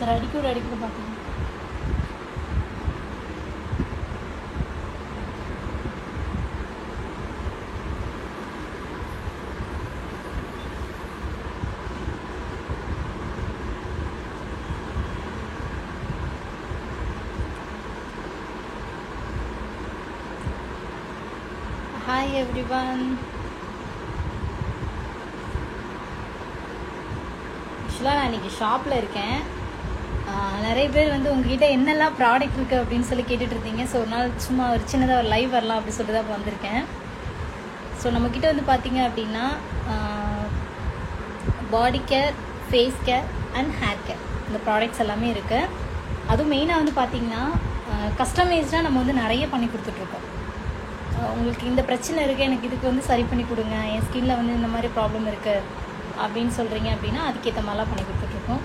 Sir அடிக்க பார்த்தீங்க. Hi everyone. ஆக்சுவலாக நான் இன்றைக்கி ஷாப்பில் இருக்கேன். நிறைய பேர் வந்து உங்ககிட்ட என்னெல்லாம் ப்ராடக்ட் இருக்குது அப்படின்னு சொல்லி கேட்டுட்டு இருந்தீங்க. ஸோ ஒரு நாள் சும்மா ஒரு சின்னதாக ஒரு லைவ் வரலாம் அப்படின்னு சொல்லிட்டு தான் இப்போ வந்திருக்கேன். ஸோ நம்மக்கிட்ட வந்து பார்த்தீங்க அப்படின்னா body care, face care and hair care இந்த ப்ராடக்ட்ஸ் எல்லாமே இருக்குது. அதுவும் மெயினாக வந்து பார்த்திங்கன்னா கஸ்டமைஸ்டாக நம்ம வந்து நிறைய பண்ணி கொடுத்துட்ருக்கோம். உங்களுக்கு இந்த பிரச்சனை இருக்குது, எனக்கு இதுக்கு வந்து சரி பண்ணி கொடுங்க, என் ஸ்கின்னில் வந்து இந்த மாதிரி ப்ராப்ளம் இருக்குது அப்படின்னு சொல்கிறீங்க அப்படின்னா அதுக்கேற்ற மாதிரிலாம் பண்ணி கொடுத்துட்ருக்கோம்.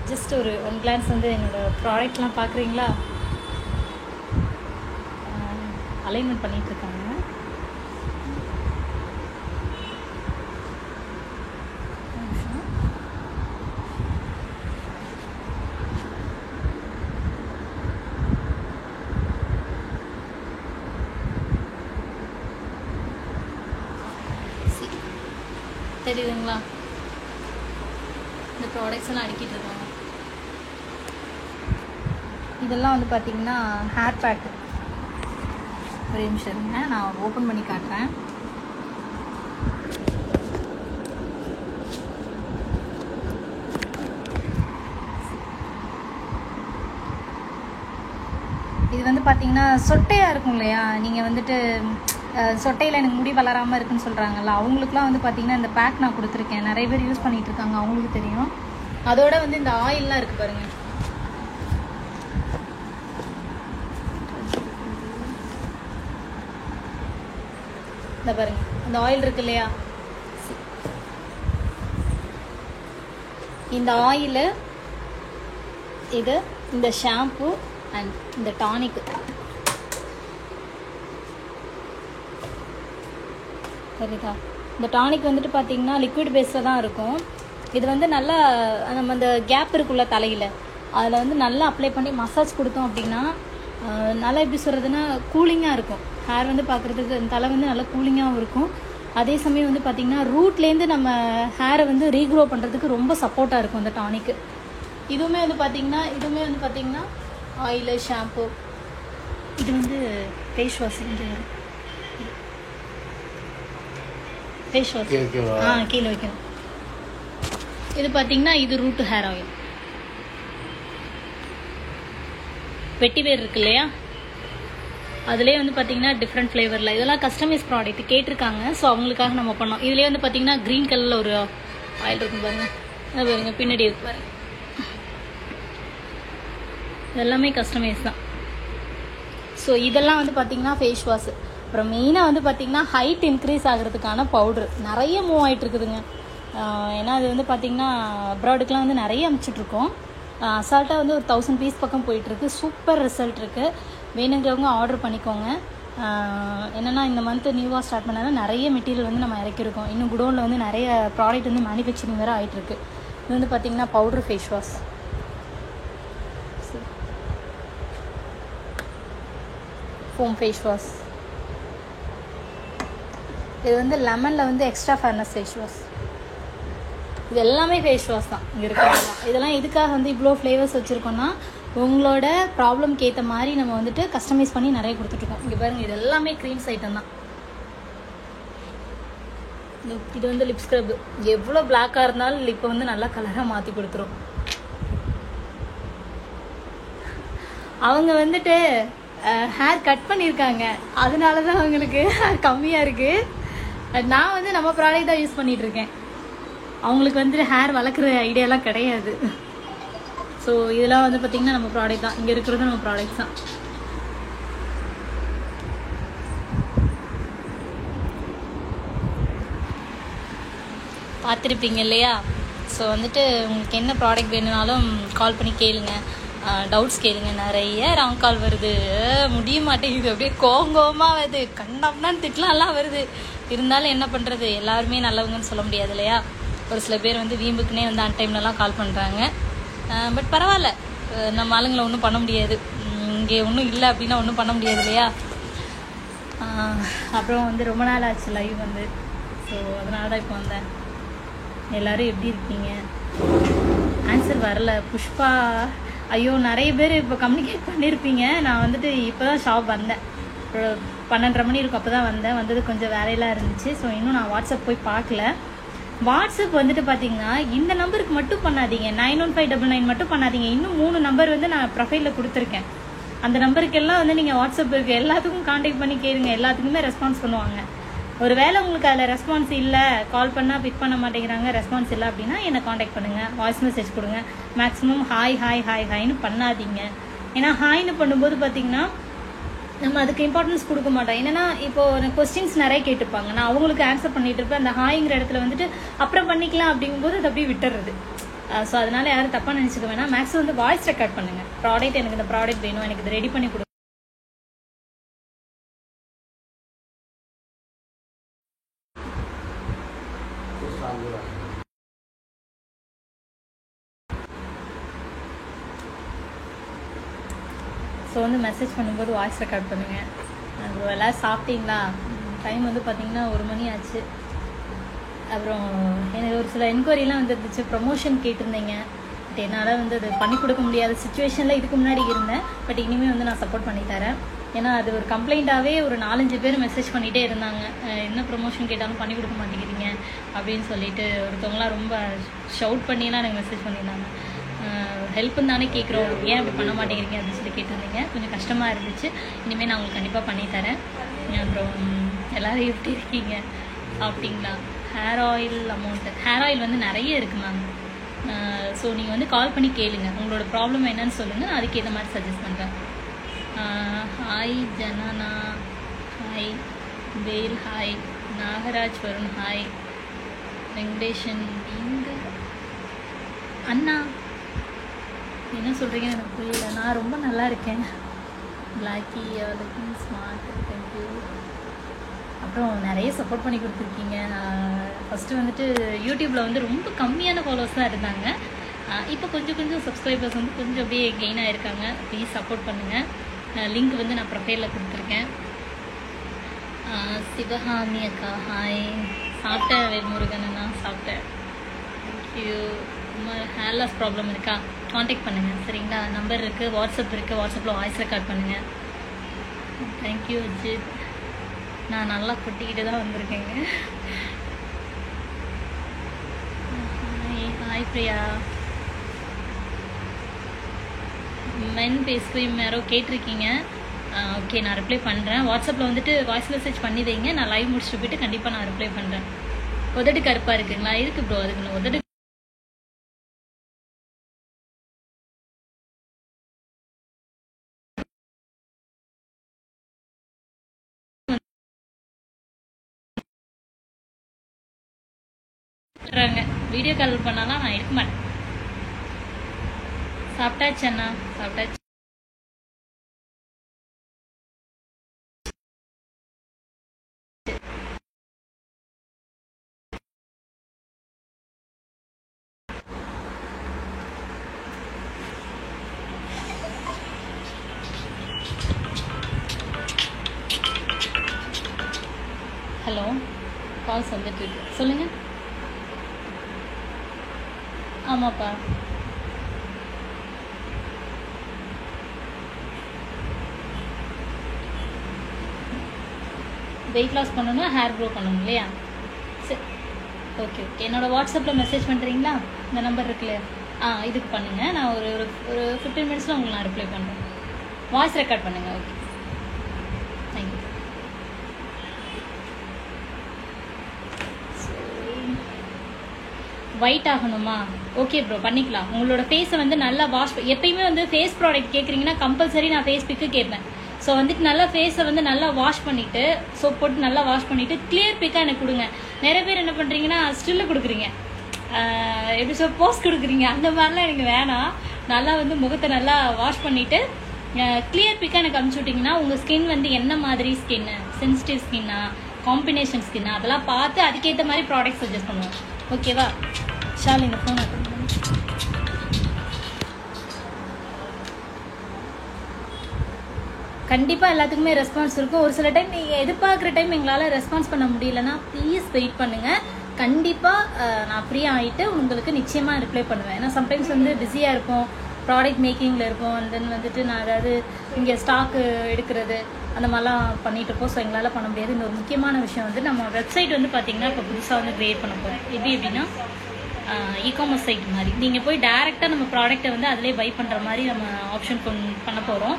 ஜஸ்ட் ஒரு ஒன் கிளான்ஸ் வந்து என்னோடய ப்ராடக்ட்லாம் பார்க்குறீங்களா? அலைன்மெண்ட் பண்ணிகிட்ருக்காங்க. தெரியுதுங்களா? இந்த ப்ராடக்ட்ஸ் எல்லாம் அடிக்கிட்டு இருக்காங்க. இதெல்லாம் வந்து பார்த்தீங்கன்னா ஹேர் பேக்கு. ஒரு நிமிஷம் இருங்க, நான் ஓப்பன் பண்ணி காட்டுறேன். இது வந்து பார்த்தீங்கன்னா சொட்டையாக இருக்கும் இல்லையா? நீங்கள் வந்துட்டு சொட்டையில் எனக்கு முடி வளராமல் இருக்குன்னு சொல்கிறாங்கல்ல, அவங்களுக்குலாம் வந்து பார்த்திங்கன்னா இந்த பேக் நான் கொடுத்துருக்கேன். நிறைய பேர் யூஸ் பண்ணிகிட்டு இருக்காங்க, அவங்களுக்கு தெரியும். அதோட வந்து இந்த ஆயிலெலாம் இருக்குது பாருங்கள். இந்த பாருங்கள், இந்த ஆயில் இருக்கு இல்லையா? இந்த ஆயிலு, இது இந்த ஷாம்பு அண்ட் இந்த டானிக்கு. சரிதா? இந்த டானிக் வந்துட்டு பார்த்தீங்கன்னா லிக்விட் பேஸில் தான் இருக்கும். இது வந்து நல்லா நம்ம அந்த கேப் இருக்குள்ள தலையில், அதில் வந்து நல்லா அப்ளை பண்ணி மசாஜ் கொடுத்தோம் அப்படின்னா நல்லா எப்படி சொல்கிறதுன்னா கூலிங்காக இருக்கும். ஹேர் வந்து பார்க்குறதுக்கு தலை வந்து நல்லா கூலிங்காகவும் இருக்கும். அதே சமயம் வந்து பார்த்திங்கன்னா ரூட்லேருந்து நம்ம ஹேரை வந்து ரீக்ரோ பண்ணுறதுக்கு ரொம்ப சப்போர்ட்டாக இருக்கும் அந்த டானிக்கு. இதுவுமே வந்து பார்த்திங்கன்னா ஆயிலு, ஷாம்பு. இது வந்து ஃபேஸ் வாஷ். ஃபேஸ் வாஷ் கீழே வைக்கணும். இது பார்த்தீங்கன்னா இது ரூட் ஹேர் ஆயில். வெட்டி வேர் இருக்கு இல்லையா, அதுலேயே வந்து பார்த்தீங்கன்னா டிஃப்ரெண்ட் ஃப்ளேவரில் இதெல்லாம் கஸ்டமைஸ் ப்ராடக்ட் கேட்டிருக்காங்க. ஸோ அவங்களுக்காக நம்ம பண்ணோம். இதுலேயே வந்து பார்த்தீங்கன்னா க்ரீன் கலரில் ஒரு ஆயில் இருக்கும் பாருங்கள். அது பாருங்க பின்னாடி இருக்கு பாருங்க. இதெல்லாமே கஸ்டமைஸ் தான். ஸோ இதெல்லாம் வந்து பார்த்தீங்கன்னா ஃபேஸ் வாஷ். அப்புறம் மெயினாக வந்து பார்த்திங்கன்னா ஹைட் இன்க்ரீஸ் ஆகிறதுக்கான பவுட்ரு நிறைய மூவ் ஆகிட்டு இருக்குதுங்க. ஏன்னா அது வந்து பார்த்திங்கன்னா அப்ராடுக்கெலாம் வந்து நிறைய அனுப்பிச்சிட்ருக்கோம். அசால்ட்டாக வந்து ஒரு 1000 பீஸ் பக்கம் போயிட்டுருக்கு. சூப்பர் ரிசல்ட் இருக்குது. வேணுங்கிறவங்க ஆர்டர் பண்ணிக்கோங்க. என்னென்னா இந்த மந்த்து நியூவாக ஸ்டார்ட் பண்ணாலும் நிறைய மெட்டீரியல் வந்து நம்ம இறக்கிருக்கோம். இன்னும் குடோனில் வந்து நிறைய ப்ராடக்ட் வந்து மேனுஃபேக்சரிங் வேறு ஆகிட்டுருக்கு. இது வந்து பார்த்திங்கன்னா powder face wash. Foam face wash. இது வந்து லெமனில் வந்து எக்ஸ்ட்ரா ஃபேர்னஸ் ஃபேஸ் வாஷ். இது எல்லாமே ஃபேஸ் வாஷ் தான் இங்கே இருக்கிறதெல்லாம். இதெல்லாம் எதுக்காக வந்து இவ்வளோ ஃப்ளேவர்ஸ் வச்சுருக்கோன்னா உங்களோட ப்ராப்ளம்க்கு ஏற்ற மாதிரி நம்ம வந்துட்டு கஸ்டமைஸ் பண்ணி நிறைய கொடுத்துட்ருக்கோம். இங்கே பாருங்கள், இது எல்லாமே க்ரீம்ஸ் ஐட்டம் தான். இது வந்து லிப் ஸ்க்ரப். எவ்வளோ பிளாக்காக இருந்தாலும் லிப்பை வந்து நல்லா கலராக மாற்றி கொடுத்துரும். அவங்க வந்துட்டு ஹேர் கட் பண்ணியிருக்காங்க, அதனால தான் அவங்களுக்கு கம்மியாக இருக்குது. நான் வந்து நம்ம ப்ராடக்ட் தான் யூஸ் பண்ணிகிட்ருக்கேன். அவங்களுக்கு வந்து ஹேர் வளர்க்குற ஐடியாலாம் கிடையாது. ஸோ இதெல்லாம் வந்து பார்த்திங்கன்னா நம்ம ப்ராடக்ட் தான். இங்கே இருக்கிறது நம்ம ப்ராடக்ட்ஸ் தான். பார்த்துருப்பீங்க இல்லையா? ஸோ வந்துட்டு உங்களுக்கு என்ன ப்ராடக்ட் வேணுனாலும் கால் பண்ணி கேளுங்க, டவுட்ஸ் கேளுங்க. நிறைய ராங் கால் வருது, முடிய மாட்டேங்குது, அப்படியே கோங்கோமாக வருது, கண்ணம்னான்னு திட்டலாம் வருது. இருந்தாலும் என்ன பண்ணுறது, எல்லாருமே நல்லவங்கன்னு சொல்ல முடியாது இல்லையா? ஒரு சில பேர் வந்து வீம்புக்குன்னே வந்து அன் டைம்லலாம் கால் பண்ணுறாங்க. பட் பரவாயில்ல, நம்ம ஆளுங்களை ஒன்றும் பண்ண முடியாது. இங்கே ஒன்றும் இல்லை அப்படின்னா ஒன்றும் பண்ண முடியாது இல்லையா. அப்புறம் வந்து ரொம்ப நாள் ஆச்சு லைவ் வந்து. ஸோ அதனால தான் இப்போ வந்தேன். எல்லோரும் எப்படி இருக்கீங்க? ஆன்சர் வரல புஷ்பா. ஐயோ, நிறைய பேர் இப்போ கம்யூனிகேட் பண்ணியிருப்பீங்க. நான் வந்துட்டு இப்போ தான் ஷாப் வந்தேன். 12:30 மணி இருக்கும், அப்போ தான் வந்தது கொஞ்சம் வேலையெல்லாம் இருந்துச்சு. ஸோ இன்னும் நான் வாட்ஸ்அப் போய் பார்க்கல. வாட்ஸ்அப் வந்துட்டு பார்த்தீங்கன்னா இந்த நம்பருக்கு மட்டும் பண்ணாதீங்க, 915999 மட்டும் பண்ணாதீங்க. இன்னும் 3 நம்பர் வந்து நான் ப்ரொஃபைலில் கொடுத்துருக்கேன். அந்த நம்பருக்கெல்லாம் வந்து நீங்கள் வாட்ஸ்அப் இருக்கு எல்லாத்துக்கும் காண்டாக்ட் பண்ணி கேளுங்க, எல்லாத்துக்குமே ரெஸ்பான்ஸ் பண்ணுவாங்க. ஒரு வேளை உங்களுக்கு அதில் ரெஸ்பான்ஸ் இல்லை, கால் பண்ணால் பிக் பண்ண மாட்டேங்கிறாங்க, ரெஸ்பான்ஸ் இல்லை அப்படின்னா என்னை காண்டாக்ட் பண்ணுங்கள், வாய்ஸ் மெசேஜ் கொடுங்க. மேக்ஸிமம் ஹாய் ஹாய் ஹாய் ஹாய்னு பண்ணாதீங்க. ஏன்னா ஹாய்னு பண்ணும்போது பார்த்தீங்கன்னா நம்ம அதுக்கு இம்பார்ட்டன்ஸ் கொடுக்க மாட்டோம். என்னன்னா இப்போ கொஸ்டின்ஸ் நிறைய கேட்டுப்பாங்க, நான் அவங்களுக்கு ஆன்சர் பண்ணிட்டு இருப்பேன். அந்த ஹாய்ங்கிற இடத்துல வந்துட்டு அப்புறம் பண்ணிக்கலாம் அப்படிங்கும்போது அது அப்படியே விட்டுறது. ஸோ அதனால யாரும் தப்பாக நினச்சிக்க வேணாம். மேக்ஸிமம் வந்து வாய்ஸ் ரெக்கார்ட் பண்ணுங்க. ப்ராடக்ட், எனக்கு இந்த ப்ராடக்ட் வேணும், எனக்கு இது ரெடி பண்ணி கொடுங்க. ஸோ வந்து மெசேஜ் பண்ணும்போது வாய்ஸ் ரெக்கார்ட் பண்ணுங்கள். அப்புறம் எல்லோரும் சாப்பிட்டீங்களா? டைம் வந்து பார்த்திங்கன்னா 1 மணி ஆச்சு. அப்புறம் எனக்கு ஒரு சில என்கொயரிலாம் வந்துருந்துச்சு, ப்ரமோஷன் கேட்டிருந்தீங்க. பட் என்னால் வந்து அது பண்ணி கொடுக்க முடியாத சுச்சுவேஷனில் இதுக்கு முன்னாடி இருந்தேன். பட் இனிமேல் வந்து நான் சப்போர்ட் பண்ணித்தரேன். ஏன்னா அது ஒரு கம்ப்ளைண்ட்டாகவே ஒரு 4-5 பேர் மெசேஜ் பண்ணிகிட்டே இருந்தாங்க, என்ன ப்ரமோஷன் கேட்டாலும் பண்ணி கொடுக்க மாட்டேங்கிறீங்க அப்படின்னு சொல்லிட்டு. ஒருத்தவங்களாம் ரொம்ப ஷவுட் பண்ணியெல்லாம் எனக்கு மெசேஜ் பண்ணியிருந்தாங்க. ஹெல்ப்புன்னு தானே கேட்குறோம், ஏன் அப்படி பண்ண மாட்டேங்கிறீங்க அப்படின்னு சொல்லி கேட்டிருந்தீங்க. கொஞ்சம் கஷ்டமாக இருந்துச்சு. இனிமேல் நான் உங்களுக்கு கண்டிப்பாக பண்ணித்தரேன். அப்புறம் எல்லோரும் எப்படி இருக்கீங்க? சாப்பிட்டீங்களா? Hair oil amount, hair oil வந்து நிறைய இருக்குது மேம். ஸோ நீங்கள் வந்து கால் பண்ணி கேளுங்க, உங்களோட ப்ராப்ளம் என்னன்னு சொல்லுங்கள், நான் அதுக்கேற்ற மாதிரி சஜஸ்ட் பண்ணுறேன். ஹாய் ஜனானா, ஹாய் வேல், ஹாய் நாகராஜ் வருண், ஹாய் வெங்கடேஷன். நீங்கள் அண்ணா என்ன சொல்கிறீங்கன்னு எனக்கு புரியல. நான் ரொம்ப நல்லா இருக்கேன். Blackie looking smart, thank you. அப்புறம் நிறைய சப்போர்ட் பண்ணி கொடுத்துருக்கீங்க. ஃபஸ்ட்டு வந்துட்டு யூடியூப்பில் வந்து ரொம்ப கம்மியான ஃபாலோவர்ஸ் தான் இருந்தாங்க. இப்போ கொஞ்சம் சப்ஸ்கிரைபர்ஸ் வந்து கொஞ்சம் அப்படியே கெயின் ஆகிருக்காங்க. ப்ளீஸ் சப்போர்ட் பண்ணுங்கள். லிங்க் வந்து நான் ப்ரொஃபைலில் கொடுத்துருக்கேன். சிவகாமி அக்கா ஹாய். சாப்பிட்டேன் வேல்முருகன் அண்ணா, சாப்பிட்டேன். தேங்க்யூ. ஹேர் லாஸ் ப்ராப்ளம் இருக்கா? காண்டாக்ட் பண்ணுங்கள் சரிங்களா. நம்பர் இருக்குது, வாட்ஸ்அப் இருக்குது, வாட்ஸ்அப்பில் வாய்ஸ் ரெக்கார்ட் பண்ணுங்கள். தேங்க்யூ அஜித். நான் நல்லா கொட்டிக்கிட்டு தான் வந்திருக்கேங்க. ஹாய் பிரியா. மென் பேஸ் க்ரீம் யாரோ கேட்டிருக்கீங்க. ஓகே, நான் ரிப்ளை பண்ணுறேன். வாட்ஸ்அப்பில் வந்துட்டு வாய்ஸ் மெசேஜ் பண்ணி வைங்க, நான் லைவ் முடிச்சுட்டு போயிட்டு கண்டிப்பாக நான் ரிப்ளை பண்ணுறேன். உதடு கருப்பாக இருக்குங்களா? இருக்கு ப்ரோ, அதுக்கு நான் உதடு வீடியோ கால் பண்ணாலாம் நான் எடுக்க மாட்டேன். சாப்பிட்டாச்சு அண்ணா, சாப்பிட்டாச்சு. ஹலோ, கால்ஸ் வந்துட்டு இருக்கு, சொல்லுங்கள். ஆமாப்பா, வெயிட் லாஸ் பண்ணணும், ஹேர் க்ரோ பண்ணணும் இல்லையா? சரி, ஓகே ஓகே. என்னோடய வாட்ஸ்அப்பில் மெசேஜ் பண்ணுறீங்களா? இந்த நம்பர் இருக்குல்ல, இதுக்கு பண்ணுங்கள். நான் ஒரு 15 மினிட்ஸில் உங்களுக்கு நான் ரிப்ளை பண்ணுறேன். வாய்ஸ் ரெக்கார்ட் பண்ணுங்கள். Okay, thank you. ஒயிட் ஆகணுமா? ஓகே ப்ரோ, பண்ணிக்கலாம். உங்களோட ஃபேஸை வந்து நல்லா வாஷ், எப்பயுமே வந்து ஃபேஸ் ப்ராடக்ட் கேட்குறீங்கன்னா கம்பல்சரி நான் ஃபேஸ் பிக்கு கேட்பேன். ஸோ வந்துட்டு நல்லா ஃபேஸை வந்து நல்லா வாஷ் பண்ணிவிட்டு, சோப் போட்டு நல்லா வாஷ் பண்ணிவிட்டு கிளியர் பிக்காக எனக்கு கொடுங்க. நிறைய பேர் என்ன பண்ணுறீங்கன்னா ஸ்டில்லு கொடுக்குறீங்க, எப்படி போஸ்ட் கொடுக்குறீங்க, அந்த மாதிரிலாம் எனக்கு வேணாம். நல்லா வந்து முகத்தை நல்லா வாஷ் பண்ணிவிட்டு கிளியர் பிக்காக எனக்கு அனுப்பிச்சி விட்டிங்கன்னா உங்கள் ஸ்கின் வந்து என்ன மாதிரி ஸ்கின்னு, சென்சிட்டிவ் ஸ்கின்னா, காம்பினேஷன் ஸ்கின்னா, அதெல்லாம் பார்த்து அதுக்கேற்ற மாதிரி ப்ராடக்ட் சஜஸ்ட் பண்ணுவோம். ஓகேவா? ஷால் இந்த ஃபோன் கண்டிப்பாக எல்லாத்துக்குமே ரெஸ்பான்ஸ் இருக்கும். ஒரு சில டைம் நீங்கள் எதிர்பார்க்குற டைம் எங்களால் ரெஸ்பான்ஸ் பண்ண முடியலன்னா ப்ளீஸ் வெயிட் பண்ணுங்கள். கண்டிப்பாக நான் ஃப்ரீ ஆகிட்டு உங்களுக்கு நிச்சயமாக ரிப்ளை பண்ணுவேன். ஏன்னா சம்டைம்ஸ் வந்து பிஸியாக இருப்போம், ப்ராடக்ட் மேக்கிங்கில் இருப்போம், அண்ட் தென் வந்துட்டு நான் அதாவது இங்கே ஸ்டாக்கு எடுக்கிறது அந்த மாதிரிலாம் பண்ணிகிட்டு இருப்போம். ஸோ எங்களால் பண்ண முடியாது. இந்த ஒரு முக்கியமான விஷயம் வந்து நம்ம வெப்சைட் வந்து பார்த்திங்கன்னா இப்போ புதுசாக வந்து க்ரியேட் பண்ண போகிறோம். எப்படின்னா இகாமர்ஸ் சைட் மாதிரி நீங்கள் போய் டேரெக்டாக நம்ம ப்ராடக்ட்டை வந்து அதிலே பை பண்ணுற மாதிரி நம்ம ஆப்ஷன் பண்ண போகிறோம்.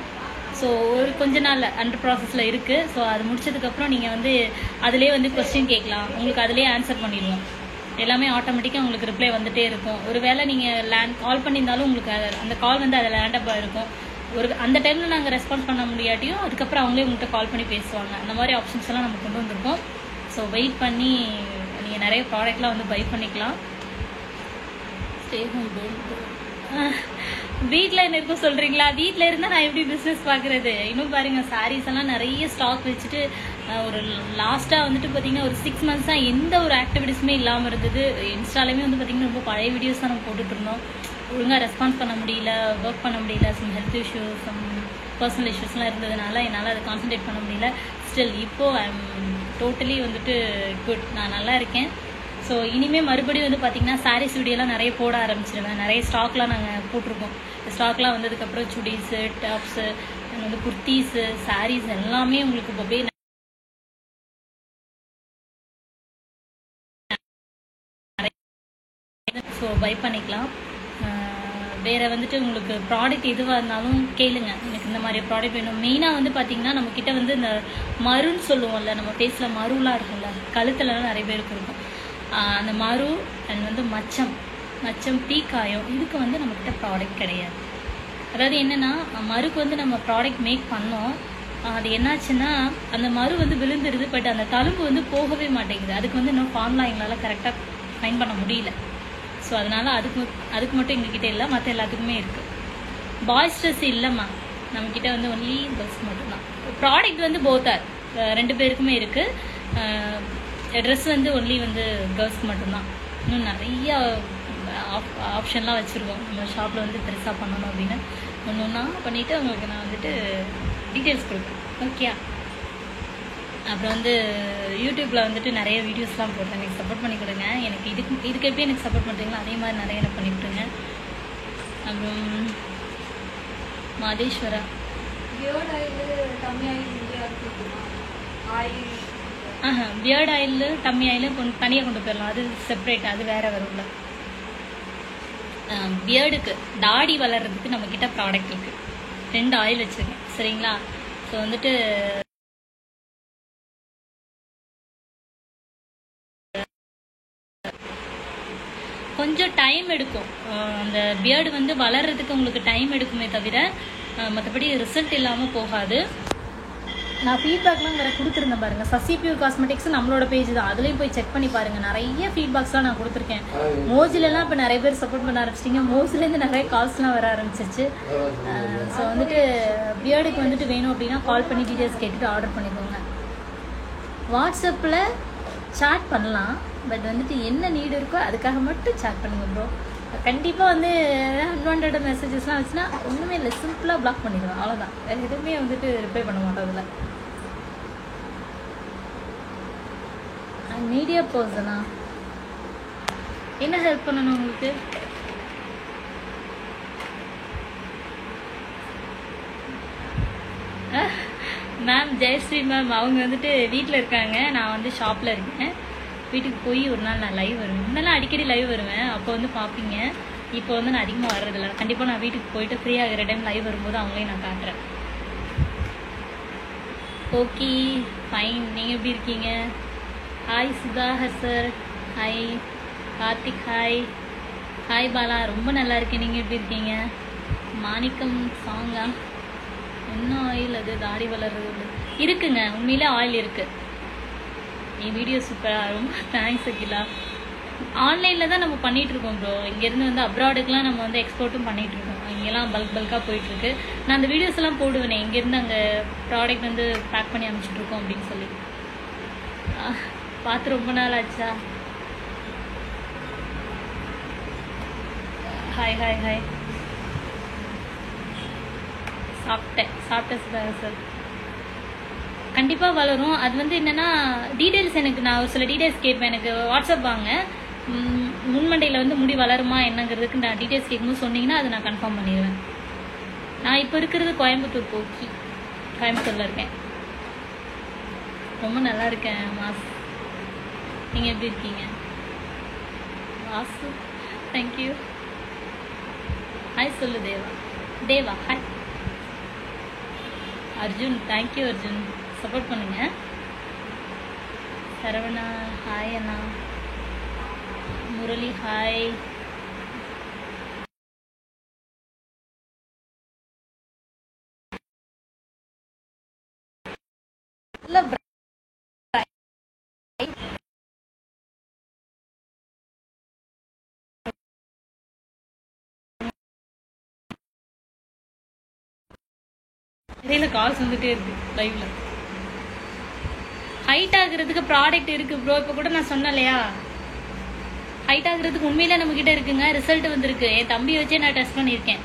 ஸோ ஒரு கொஞ்ச நாள் அண்டர் ப்ராசஸில் இருக்குது. ஸோ அது முடிச்சதுக்கப்புறம் நீங்கள் வந்து அதிலே வந்து கொஸ்டின் கேட்கலாம், உங்களுக்கு அதிலே ஆன்சர் பண்ணிடுவோம். எல்லாமே ஆட்டோமேட்டிக்காக உங்களுக்கு ரிப்ளை வந்துகிட்டே இருக்கும். ஒரு வேளை நீங்கள் கால் பண்ணியிருந்தாலும் உங்களுக்கு அந்த கால் வந்து அதில் லேண்டப்பாக இருக்கும். அந்த டைமில் நாங்கள் ரெஸ்பான்ஸ் பண்ண முடியாட்டியும் அதுக்கப்புறம் அவங்களே உங்கள்கிட்ட கால் பண்ணி பேசுவாங்க. அந்த மாதிரி ஆப்ஷன்ஸ் எல்லாம் நம்ம கொண்டு வந்திருக்கோம். ஸோ வெயிட் பண்ணி நீங்கள் நிறைய ப்ராடக்ட்லாம் வந்து பை பண்ணிக்கலாம். வீட்டில் என்ன இருக்கும் சொல்கிறீங்களா? வீட்டில் இருந்தால் நான் எப்படி பிஸ்னஸ் பார்க்குறது? இன்னும் பாருங்கள், சாரீஸ் எல்லாம் நிறைய ஸ்டாக் வச்சுட்டு ஒரு லாஸ்ட்டாக வந்துட்டு பார்த்திங்கன்னா ஒரு 6 மந்த்ஸாக எந்த ஒரு ஆக்டிவிட்டீஸுமே இல்லாமல் இருந்தது. இன்ஸ்டாலேயுமே வந்து பார்த்திங்கன்னா ரொம்ப பழைய வீடியோஸ் தான் நம்ம போட்டுட்ருந்தோம். ஒழுங்காக ரெஸ்பான்ஸ் பண்ண முடியல, ஒர்க் பண்ண முடியல, some health issues, some personal இஷ்யூஸ்லாம் இருந்ததுனால என்னால் அதை கான்சன்ட்ரேட் பண்ண முடியல. ஸ்டில் இப்போது ஐ எம் டோட்டலி வந்துட்டு குட், நான் நல்லா இருக்கேன். ஸோ இனிமேல் மறுபடியும் வந்து பார்த்திங்கன்னா சாரீஸ் வீடியோலாம் நிறைய போட ஆரம்பிச்சிடுவேன். நிறைய ஸ்டாக்லாம் நாங்கள் போட்டிருக்கோம். ஸ்டாக்லாம் வந்ததுக்கப்புறம் சுடிஸு, டாப்ஸு, வந்து குர்த்தீஸு, சாரீஸ் எல்லாமே உங்களுக்கு இப்போ ஸோ பை பண்ணிக்கலாம். வேறு வந்துட்டு உங்களுக்கு ப்ராடக்ட் எதுவாக இருந்தாலும் கேளுங்க, எனக்கு இந்த மாதிரி ப்ராடக்ட் வேணும். மெயினாக வந்து பார்த்திங்கன்னா நம்மக்கிட்ட வந்து இந்த மருன்னு சொல்லுவோம்ல, நம்ம ஃபேஸில் மருலாம் இருக்கும்ல, கழுத்துலலாம் நிறைய பேருக்கு இருக்கும். அந்த மரு அண்ட் வந்து மச்சம் தீக்காயம், இதுக்கு வந்து நம்மக்கிட்ட ப்ராடக்ட் கிடையாது. அதாவது என்னென்னா மருக்கு வந்து நம்ம ப்ராடக்ட் மேக் பண்ணோம், அது என்னாச்சுன்னா அந்த மரு வந்து விழுந்துருது, பட் அந்த தழும்பு வந்து போகவே மாட்டேங்குது. அதுக்கு வந்து இன்னும் ஃபார்முலா எங்களால் கரெக்டாக ஃபைன் பண்ண முடியல. ஸோ அதனால் அதுக்கு மட்டும் எங்ககிட்ட இல்லை, மற்ற எல்லாத்துக்குமே இருக்குது. பாய்ஸ் ட்ரெஸ் இல்லைம்மா, நம்மக்கிட்ட வந்து ஒன்லி கேர்ள்ஸ் மட்டும்தான். ப்ராடக்ட் வந்து போத்தார் 2 பேருக்குமே இருக்குது. ட்ரெஸ் வந்து ஒன்லி வந்து கேர்ள்ஸ்க்கு மட்டும்தான். இன்னும் நிறைய ஆப்ஷன்லாம் வச்சுருக்கோம். நம்ம ஷாப்பில் வந்து பெருசாக பண்ணணும் அப்படின்னு ஒன்று ஒன்றா பண்ணிவிட்டு அவங்களுக்கு நான் வந்துட்டு டீட்டெயில்ஸ் கொடுப்பேன். ஓகே. அப்புறம் வந்து யூடியூப்பில் வந்துட்டு நிறைய வீடியோஸ்லாம் போடுறேன், எனக்கு சப்போர்ட் பண்ணி கொடுங்க. எனக்கு இதுக்கு எப்படி எனக்கு சப்போர்ட் பண்ணுறீங்களோ அதே மாதிரி நிறைய எனக்கு பண்ணிவிட்டுருங்க. அப்புறம் Madeshwara beard oil, dummy oil தனியாக கொண்டு போயிடலாம், அது செப்பரேட், அது வேறு வரும்ல. பியர்டுக்கு தாடி வளர்கிறதுக்கு நம்மக்கிட்ட ப்ராடக்ட் இருக்குது. 2 ஆயில் வச்சுருக்கேன், சரிங்களா? ஸோ வந்துட்டு கொஞ்சம் டைம் எடுக்கும். அந்த பியர்டு வந்து வளர்கிறதுக்கு உங்களுக்கு டைம் எடுக்குமே தவிர மற்றபடி ரிசல்ட் இல்லாமல் போகாது. நான் ஃபீட்பேக்லாம் வேறு கொடுத்துருந்தேன் பாருங்கள். சசி பியூர் காஸ்மெட்டிக்ஸ் நம்மளோட பேஜ் தான், அதுலேயும் போய் செக் பண்ணி பாருங்கள். நிறைய ஃபீட்பேக்ஸ்லாம் நான் கொடுத்துருக்கேன். மோஜிலெலாம் இப்போ நிறைய பேர் சப்போர்ட் பண்ண ஆரம்பிச்சிட்டிங்க. மோஜிலேருந்து நிறைய கால்ஸ்லாம் வர ஆரம்பிச்சிச்சு. ஸோ வந்துட்டு பியர்டுக்கு வந்துட்டு வேணும் அப்படின்னா கால் பண்ணி டீட்டெயில்ஸ் கேட்டுட்டு ஆர்டர் பண்ணிக்கோங்க. வாட்ஸ்அப்பில் சாட் பண்ணலாம், பட் வந்துட்டு என்ன நீடு இருக்கோ அதுக்காக மட்டும் சாட் பண்ணுங்க ப்ரோ. கண்டிப்பாக வந்து அன்வான்ட் மெசேஜஸ்லாம் வச்சுன்னா ஒன்றுமே இல்லை, சிம்பிளாக பிளாக் பண்ணிடுவேன், அவ்வளோதான். வேறு எதுவுமே வந்துட்டு ரிப்ளை பண்ண மாட்டோம். அதில் மீடியா பர்சனா என்ன ஹெல்ப் பண்ணணும் உங்களுக்கு? மேம் ஜெயஸ்ரீ மேம் அவங்க வந்துட்டு வீட்டில் இருக்காங்க, நான் வந்து ஷாப்பில் இருக்கேன். வீட்டுக்கு போய் ஒரு நாள் நான் லைவ் வருவேன். முன்னெல்லாம் அடிக்கடி லைவ் வருவேன், அப்போ வந்து பார்ப்பீங்க. இப்போ வந்து நான் அதிகமாக வர்றதில்ல. கண்டிப்பாக நான் வீட்டுக்கு போயிட்டு ஃப்ரீ ஆகிற டைம் லைவ் வரும்போது அவங்களையும் நான் காட்டுறேன். Okay fine. நீங்கள் எப்படி இருக்கீங்க? Hi Sudhakar sir, hi Karthik, hi Bala, ரொம்ப நல்லா இருக்கேன். நீங்கள் எப்படி இருக்கீங்க? மாணிக்கம் சாங்கா, என்ன ஆயில் அது தாடி வளர்றது இருக்குங்க? உண்மையிலே ஆயில் இருக்குது. என் வீடியோ சூப்பராக, ரொம்ப தேங்க்ஸ் அகிலா. ஆன்லைனில் தான் நம்ம பண்ணிகிட்ருக்கோம் ப்ரோ. இங்கேருந்து வந்து அப்ராடுக்கெலாம் நம்ம வந்து எக்ஸ்போர்ட்டும் பண்ணிகிட்ருக்கோம். இங்கெல்லாம் பல்காக போயிட்டுருக்கு. நான் அந்த வீடியோஸ் எல்லாம் போடுவேனே, இங்கேருந்து அங்கே ப்ராடக்ட் வந்து பேக் பண்ணி அனுப்பிச்சிட்ருக்கோம் அப்படின்னு சொல்லி. பார்த்து ரொம்ப நாள் ஆச்சா? ஹாய். சாப்பிட்டேன் சுதாகர் சார். கண்டிப்பாக வளரும். அது வந்து என்னென்னா டீட்டெயில்ஸ் எனக்கு நான் ஒரு சில டீட்டெயில்ஸ் கேட்பேன். எனக்கு வாட்ஸ்அப் வாங்க, முன்மண்டையில் வந்து முடி வளருமா என்னங்கிறதுக்கு நான் டீட்டெயில்ஸ் கேட்கும்போது சொன்னீங்கன்னா அதை நான் கன்ஃபார்ம் பண்ணிடுவேன். நான் இப்போ இருக்கிறது கோயம்புத்தூர் போக்கி, கோயம்புத்தூரில் இருக்கேன். ரொம்ப நல்லா இருக்கேன் மாஸ். நீங்கள் எப்படி இருக்கீங்க வாசு? தேங்க்யூ. ஹாய் சொல்லு Deva. Deva hi. Arjun thank you. Arjun support பண்ணுங்க. சரவணா ஹாய். அண்ணா முரளி ஹாய். இடையில கால்ஸ் வந்துட்டே இருக்கு லைவ்ல. ஹைட் ஆகுறதுக்கு ப்ராடக்ட் இருக்கு ப்ரோ. இப்போ கூட நான் சொன்னேன் இல்லையா, ஹைட் ஆகுறதுக்கு உண்மையில நம்ம கிட்ட இருக்குங்க. ரிசல்ட் வந்திருக்கு. என் தம்பி வச்சே நான் டெஸ்ட் பண்ணியிருக்கேன்.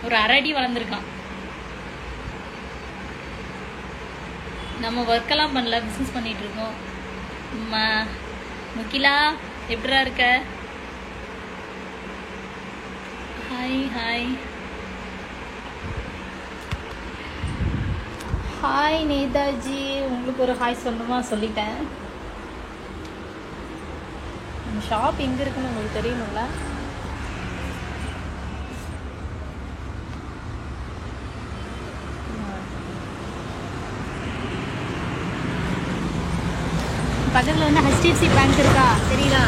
ஒரு 1.5 அடி வளர்ந்துருக்கான். நம்ம ஒர்க்கெல்லாம் பண்ணல, பிஸ்னஸ் பண்ணிட்டு இருக்கோம். முகிலா எப்படா இருக்க? Hi hi hi Netaji. உங்களுக்கு ஒரு ஹாய் சொல்லணுமா? சொல்லிட்டேன். நம்ம ஷாப் எங்கே இருக்குன்னு உங்களுக்கு தெரியணும்ல. பக்கத்தில் வந்து HDFC பேங்க் இருக்கா தெரியுதா?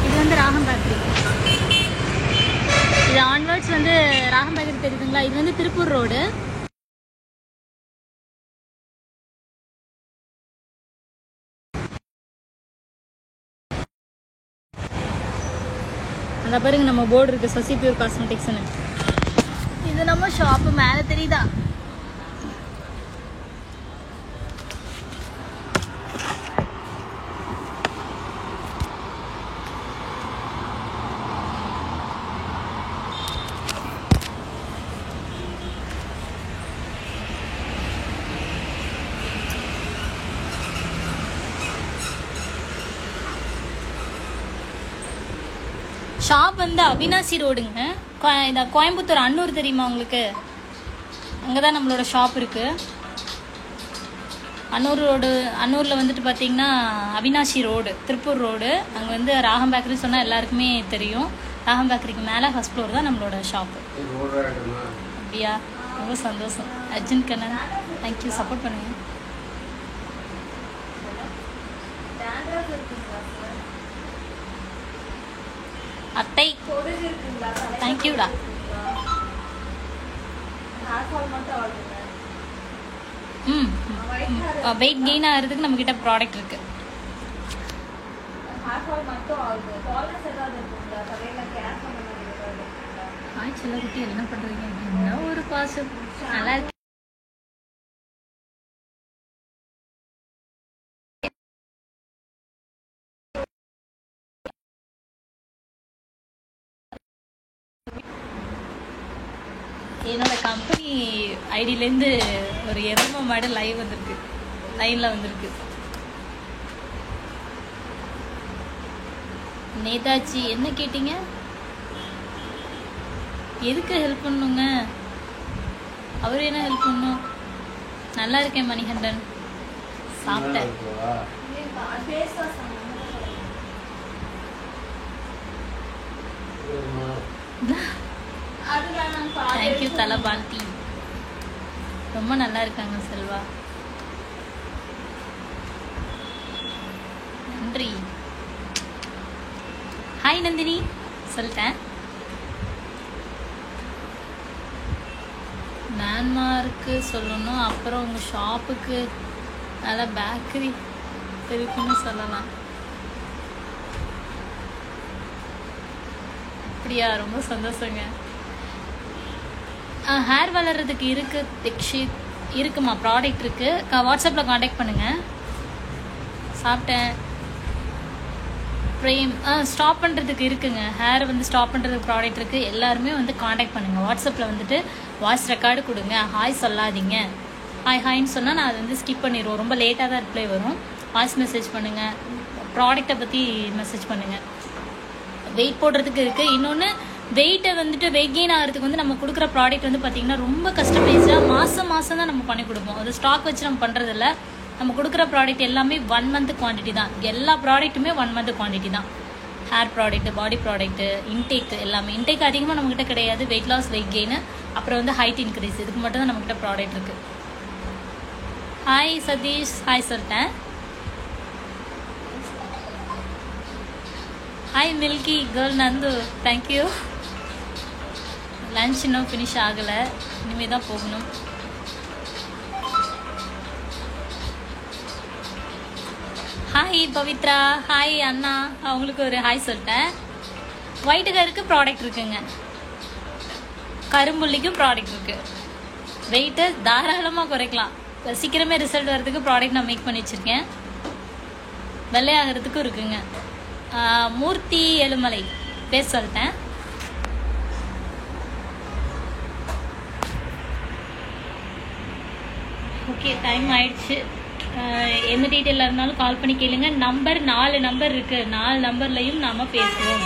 இது வந்து ராகம் பேக்கரி. இது ஆன்வர்ட்ஸ் வந்து ராகம் பேக்கரி தெரியுதுங்களா? இது வந்து திருப்பூர் ரோடு. அந்த பாருங்க நம்ம போர்டு இருக்கு, சசி பியூர் காஸ்மெட்டிக்ஸ்னு. இது நம்ம ஷாப்பு மேலே தெரியுதா? ஷாப் வந்து அவினாசி ரோடுங்க. இந்த கோயம்புத்தூர் அன்னூர் தெரியுமா உங்களுக்கு? அங்கே தான் நம்மளோட ஷாப் இருக்குது. அன்னூர் ரோடு, அன்னூரில் வந்துட்டு பார்த்தீங்கன்னா அவினாசி ரோடு, திருப்பூர் ரோடு. அங்கே வந்து ராகம் பேக்கரி சொன்னால் எல்லாருக்குமே தெரியும். ராகம் பேக்கரிக்கு மேலே ஃபர்ஸ்ட் ஃப்ளோர் தான் நம்மளோட ஷாப்பு. அப்படியா? ரொம்ப சந்தோஷம். அர்ஜுன் கண்ணன் தேங்க்யூ. சப்போர்ட் பண்ணுங்க. அத்தை தேங்க்யூடா. வெயிட் கெயின் ஆகிறதுக்கு நம்மக்கிட்ட ப்ராடக்ட் இருக்கு. ஹாய் செல்லக்குட்டி, என்ன பண்ணுறீங்க? என்ன ஒரு பாசம். நல்லா இருக்கு. என்னோட கம்பெனி ஐடியிலேருந்து ஒரு எருமை மாடு லைனில் வந்திருக்கு. நேதாஜி என்ன கேட்டீங்க? எதுக்கு ஹெல்ப் பண்ணுங்க? அவர் என்ன ஹெல்ப் பண்ணும்? நல்லா இருக்கேன் மணிகண்டன். சாப்பிட்டேன். தேங்க்யூ தலபால்டி. ரொம்ப நல்லா இருக்காங்க செல்வா. நன்றி. ஹாய் நந்தினி சொல்லிட்டேன். லேண்ட்மார்க்கு சொல்லணும். அப்புறம் உங்கள் ஷாப்புக்கு நல்லா பேக்கரி இருக்குன்னு சொல்லலாம். அப்படியா? ரொம்ப சந்தோஷங்க. ஹேர் வளர்கிறதுக்கு இருக்குது திக்ஷித், இருக்குமா ப்ராடக்ட் இருக்குது. வாட்ஸ்அப்பில் காண்டாக்ட் பண்ணுங்கள். சாப்பிட்டேன். ப்ரேம் ஸ்டாப் பண்ணுறதுக்கு இருக்குங்க. ஹேர் வந்து ஸ்டாப் பண்ணுறதுக்கு ப்ராடக்ட் இருக்குது. எல்லாருமே வந்து காண்டாக்ட் பண்ணுங்கள். வாட்ஸ்அப்பில் வந்துட்டு வாய்ஸ் ரெக்கார்டு கொடுங்க. ஹாய் சொல்லாதீங்க. ஹாய் ஹாய்ன்னு சொன்னால் நான் அதை வந்து ஸ்கிப் பண்ணிடுவோம். ரொம்ப லேட்டாக தான் ரிப்ளை வரும். வாய்ஸ் மெசேஜ் பண்ணுங்கள், ப்ராடக்டை பற்றி மெசேஜ் பண்ணுங்கள். வெயிட் போடுறதுக்கு இருக்குது. இன்னொன்று வெயிட்டை வந்துட்டு வெயிட் கெயின் ஆகிறதுக்கு வந்து நம்ம கொடுக்குற ப்ராடக்ட் வந்து பார்த்திங்கன்னா ரொம்ப கஸ்டமைஸ்டாக மாதம் தான் நம்ம பண்ணி கொடுப்போம். அது ஸ்டாக் வச்சு நம்ம பண்ணுறதில்ல. நம்ம கொடுக்குற ப்ராடக்ட் எல்லாமே 1 மந்த் குவான்டிட்டி தான். எல்லா ப்ராடக்ட்டுமே 1 மந்த் குவான்டிட்டி தான். ஹேர் ப்ராடக்ட்டு, பாடி ப்ராடக்ட்டு, இன்டேக் எல்லாமே. இன்டேக் அதிகமாக நம்மக்கிட்ட கிடையாது. வெயிட் லாஸ், வெயிட் கெயின், அப்புறம் வந்து ஹைட் இன்க்ரீஸ், இதுக்கு மட்டும் தான் நம்மக்கிட்ட ப்ராடக்ட் இருக்குது. ஹாய் சதீஷ், ஹாய் சொல்லிட்டேன். Hi milky girl Nandu, thank you. Lunch இன்னும் ஃபினிஷ் ஆகலை, இனிமேல் தான் போகணும். ஹாய் பவித்ரா, ஹாய் அண்ணா, அவங்களுக்கு ஒரு ஹாய் சொல்லிட்டேன். ஒயிட் ஹேருக்கு ப்ராடக்ட் இருக்குங்க, கரும்புள்ளிக்கும் ப்ராடக்ட் இருக்குது. வெயிட்டை தாராளமாக குறைக்கலாம். சீக்கிரமே ரிசல்ட் வரதுக்கு ப்ராடக்ட் நான் மேக் பண்ணி வச்சுருக்கேன். வெள்ளையாகிறதுக்கும் இருக்குங்க. மூர்த்தி எழுமலை பேச சொல்லிட்டேன். ஓகே, டைம் ஆயிடுச்சு. எந்த டீட்டெயிலாக இருந்தாலும் கால் பண்ணி கேளுங்க. நம்பர் 4 நம்பர் இருக்குது. 4 நம்பர்லையும் நாம் பேசுவோம்.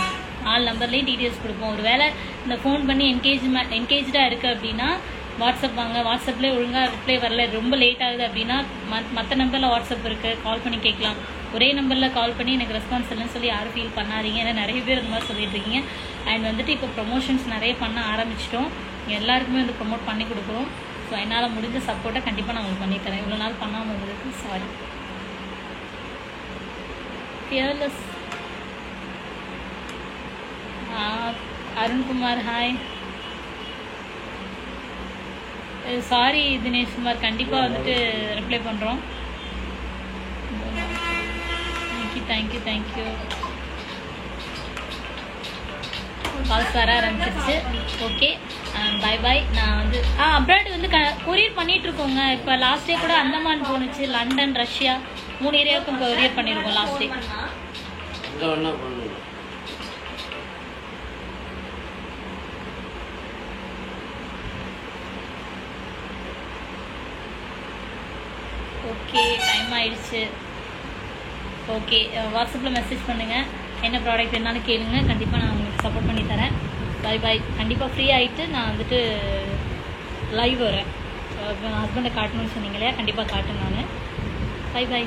4 நம்பர்லேயும் டீட்டெயில்ஸ் கொடுப்போம். ஒரு வேளை இந்த ஃபோன் பண்ணி என்கேஜாக இருக்குது அப்படின்னா வாட்ஸ்அப் வாங்க. வாட்ஸ்அப்லேயே ஒழுங்காக ரிப்ளை வரல, ரொம்ப லேட் ஆகுது அப்படின்னா மற்ற நம்பரில் வாட்ஸ்அப் இருக்குது, கால் பண்ணி கேட்கலாம். ஒரே நம்பரில் கால் பண்ணி எனக்கு ரெஸ்பான்ஸ் இல்லைன்னு சொல்லி யாரும் ஃபீல் பண்ணாதீங்க. ஏன்னா நிறைய பேர் இந்த மாதிரி சொல்லிட்டு இருக்கீங்க. அண்ட் வந்துட்டு இப்போ ப்ரொமோஷன்ஸ் நிறைய பண்ண ஆரம்பிச்சிட்டோம். எல்லாருக்குமே வந்து ப்ரொமோட் பண்ணி கொடுக்குறோம். ஸோ என்னால் முடிஞ்ச சப்போர்ட்டை கண்டிப்பாக நான் உங்களுக்கு பண்ணித்தரேன். இவ்வளோ நாள் பண்ணாமல் இருந்ததுக்கு sorry. Fearless Arunkumar, hi. Sorry Dinesh Kumar, கண்டிப்பாக வந்துட்டு ரிப்ளை பண்ணுறோம். தேங்க்யூ. கால்ஸ் வர ஆரம்பிச்சிருச்சு. Okay, bye. நான் வந்து அப்ராட் வந்து கொரியர் பண்ணிகிட்ருக்கோங்க. இப்போ லாஸ்ட் டே கூட அந்தமான் போணுச்சு. லண்டன், ரஷ்யா 3 ஏரியாவுக்கும் கொரியர் பண்ணியிருக்கோம் லாஸ்ட் டே. ஓகே, டைம் ஆயிடுச்சு. ஓகே, வாட்ஸ்அப்பில் மெசேஜ் பண்ணுங்கள். என்ன ப்ராடக்ட் வேணாலும் கேளுங்க, கண்டிப்பாக நான் உங்களுக்கு சப்போர்ட் பண்ணி தரேன். பை. கண்டிப்பாக ஃப்ரீ ஆகிட்டு நான் வந்துட்டு லைவ் வரேன். ஹஸ்பண்டை காட்டணும்னு சொன்னீங்க இல்லையா, கண்டிப்பாக காட்டுறேன் நான். பை.